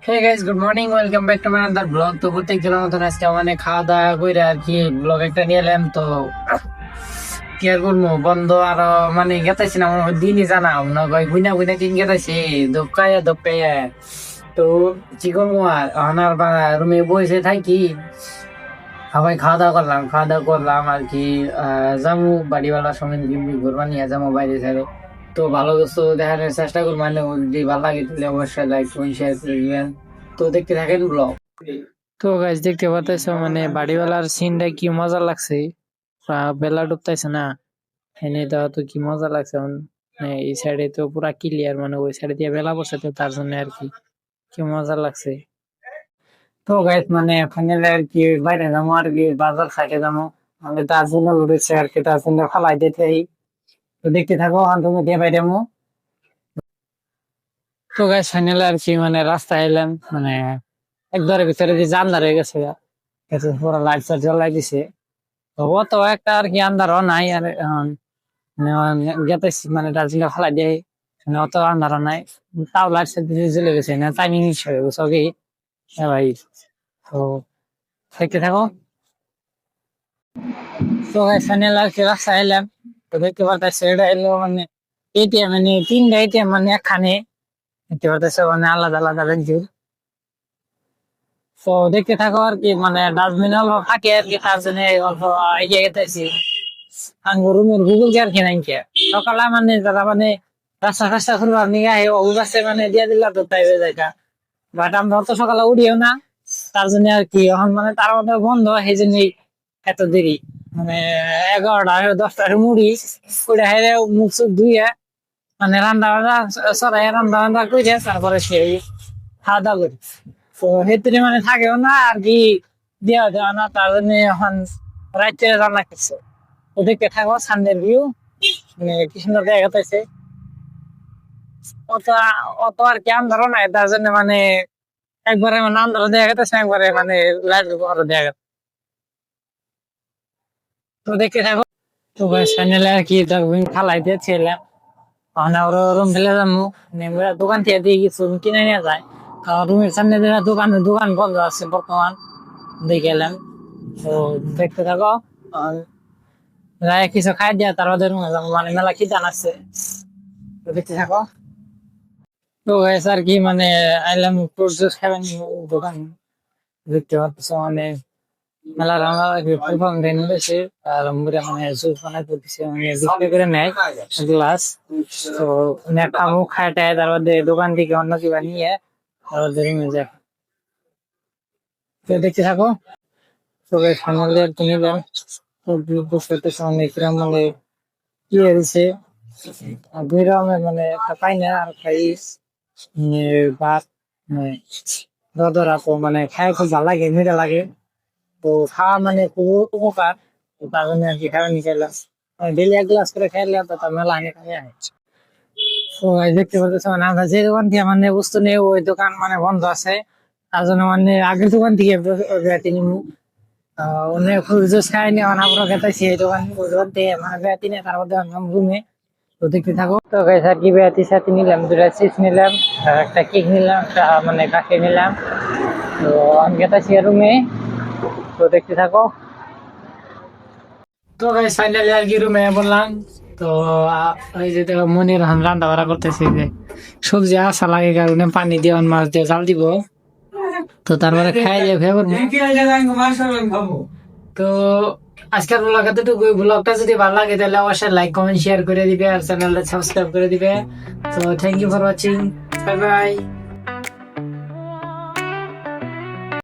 Hey guys, good morning, welcome back to my another blog. তো প্রত্যেকদিনের মতন আজকে মানে খাওয়া দাওয়া করে আর কি ব্লগ একটা নিয়ে এলাম। তো কি আর করবো, বন্ধ আরো মানে গেতাইছি না দিনই জানাও না ভাই, বুইনা বুইনা দিন গেতাইছি দোকায় দোকায়। তো কি করবো আর রুমে বসে থাকি। সবাই খাওয়া দাওয়া করলাম আর কি। যাবো বাড়িওয়ালার সঙ্গে ঘুরবা নিয়ে যাবো বাইরে সাইডে। তো ভালো কিছু দেখার চেষ্টা করবো, মানে যদি ভালো লাগে তাহলে অবশ্যই লাইক কমেন্ট শেয়ার করে দিবেন। তো দেখতে থাকেন ব্লগ। তো গাইস, দেখতে পাচ্ছ মানে বাড়িওয়ালার সিনটা কি মজা লাগছে। বেলা ডুবতেছে না এনে দেওয়া, তো কি মজা লাগছে মানে এই সাইডে তো পুরা ক্লিয়ার, মানে ওই সাইডে দিয়ে বেলা পড়ছে, তো তার জন্য আর কি কি মজা লাগছে। তো গাইস মানে ফাইনালি আর কি বাইরে যাবো আর কি, বাজার সাইডে যাবো। আমি তার জন্য উঠেছে আর কি, তার জন্য ফালাই দিতে। তো দেখতে থাকো তুমি দিয়ে বাইরে যাবো। তো গাইস ফাইনালি আর কি মানে রাস্তায় এলাম, মানে একবারের ভিতরে যে আন্ধার হয়ে গেছে, পুরো লাইট সাইট জ্বলাই দিছে। তো অত একটা আর কি আন্ধারও নাই আর গেতেছি মানে দার্জিলিং ফালাই দিয়ে, মানে অত আন্ধারও নাই। তাও লাইট সাইট জ্বলে গেছে না, টাইমিং হয়ে গেছে কি। হ্যাঁ ভাই, তো দেখতে থাকো। তো গাইস ফাইনালি আর কি রাস্তায় এলাম। তো দেখতে পারতেছে এটা এলো মানে এটিএম, মানে তিনটা এটিএম মানে একখানে। দেখতে পারতেছে মানে আলাদা আলাদা রেঞ্জের। তো দেখতে থাকো আর কি, মানে ডাস্টবিন অল্প থাকে আর কি, তার জন্য অল্প এগিয়ে গেতেছি। রুমের গুগল কে আর কি নাই কে সকালে মানে যারা মানে রাস্তা টাস্তা খুলবার নিয়ে অবকাশে মানে দিয়ে দিলা তো তাই হয়ে যায়। বাট আমরা অত সকালে উঠিও না, তার জন্য আর কি এখন মানে তার মধ্যে বন্ধ, সেই জন্যই এত দেরি। মানে 11টা 10টার মুড়ি ওটা হেরে মুখ চুখ ধুয়ে মানে রান্না বান্না সরাই রান্না বান্না করে তারপরে সেই খাওয়া দাওয়া করি। তো সেতুরে মানে থাকেও না আর কি, দেওয়া দেওয়া না, তার জন্য এখন রাত্রে রান্না করছে। তো দেখতে থাকো সামনের ভিউ, মানে কি সুন্দর দেখা যাচ্ছে। অত অত আর কি আন্ধারও নাই, তার জন্য মানে একবারে মানে আন্ধারও দেখা যাচ্ছে, একবারে মানে লাইটের পরও দেখা যাচ্ছে। তো দেখতে থাকো। তো ফাইনালি আর কি খালাই দিয়েছিলাম, ওরা রুম ফেলে যাবো। দোকান থেকে দিয়ে কিছু কিনে নিয়ে যায়, রুমের সামনে দোকান দোকান বন্ধ আছে বর্তমান, দেখে এলাম। তো দেখতে থাকো। কিছু খাই দিয়া তার মধ্যে রুমে যাবো, মানে মেলা খিদা লাগছে। তো দেখতে থাকো। তো গাইস আর কি মানে আইলাম ফ্রুট জুস খাবেন দোকান। দেখতে পাচ্ছ মানে মেলা রান্না ফাউন্টেন রয়েছে, আর আমরা মানে জুস বানাইতে দিচ্ছে, মানে বিক্রি করে নেয় গ্লাস। তো খাবো, খাই টাই তার মধ্যে দোকান থেকে অন্য কিবা নিয়ে তারপর রুমে যায়। তো দেখতে থাকো। তো গাইস ফাইনালি আর কি নিলাম। তো বুঝতে পারতেছ মানে কিরম মানে কি হয়েছে। দুই রকমের মানে একটা পাই না আর খাই ভাত, মানে দরদরা। তো মানে খাই খুব ভালো লাগে, মিঠা লাগে। তো খাওয়া মানে খুব উপকার, তো তার জন্য আর কি খাওয়া নিয়ে চাইলাম। ডেলি 1 গ্লাস করে খাইলাম, তো তার মেলা আগে খাই আছে। তো এই দেখতে পাচ্ছ মানে আমরা যে দোকান থেকে মানে বস্তু নেই, ওই দোকান মানে বন্ধ আছে। তার জন্য মানে আগের দোকান থেকে তিনি অনেক ফ্রুট জুস খাইনি, মানে আমরা খেতেছি এই দোকান, ওই দোকান থেকে মানে বেড়াতে নিয়ে তার মধ্যে রুমে। তো দেখতে থাকো। তো গাইস আর কি বেড়াতে সাথে নিলাম, 2টা চিপস নিলাম, আর একটা কেক নিলাম, একটা মানে কাকে নিলাম। তো আমি গেতাছি রুমে। তো দেখতে থাকো। তো গাইস ফাইনালি আর কি রুমে বললাম। তো ওই যে দেখো মনির রান্না বাড়া করতেছে, যে সবজি আসা লাগে কারণে পানি দিয়ে মাছ দিয়ে জাল দিব। তো তারপরে খাই দিয়ে ভেবে তো আজকের ব্লগ এতটুকু। ব্লগটা যদি ভালো লাগে তাহলে অবশ্যই লাইক কমেন্ট শেয়ার করে দিবে, আর চ্যানেলটা সাবস্ক্রাইব করে দিবে। তো thank you for watching, bye by.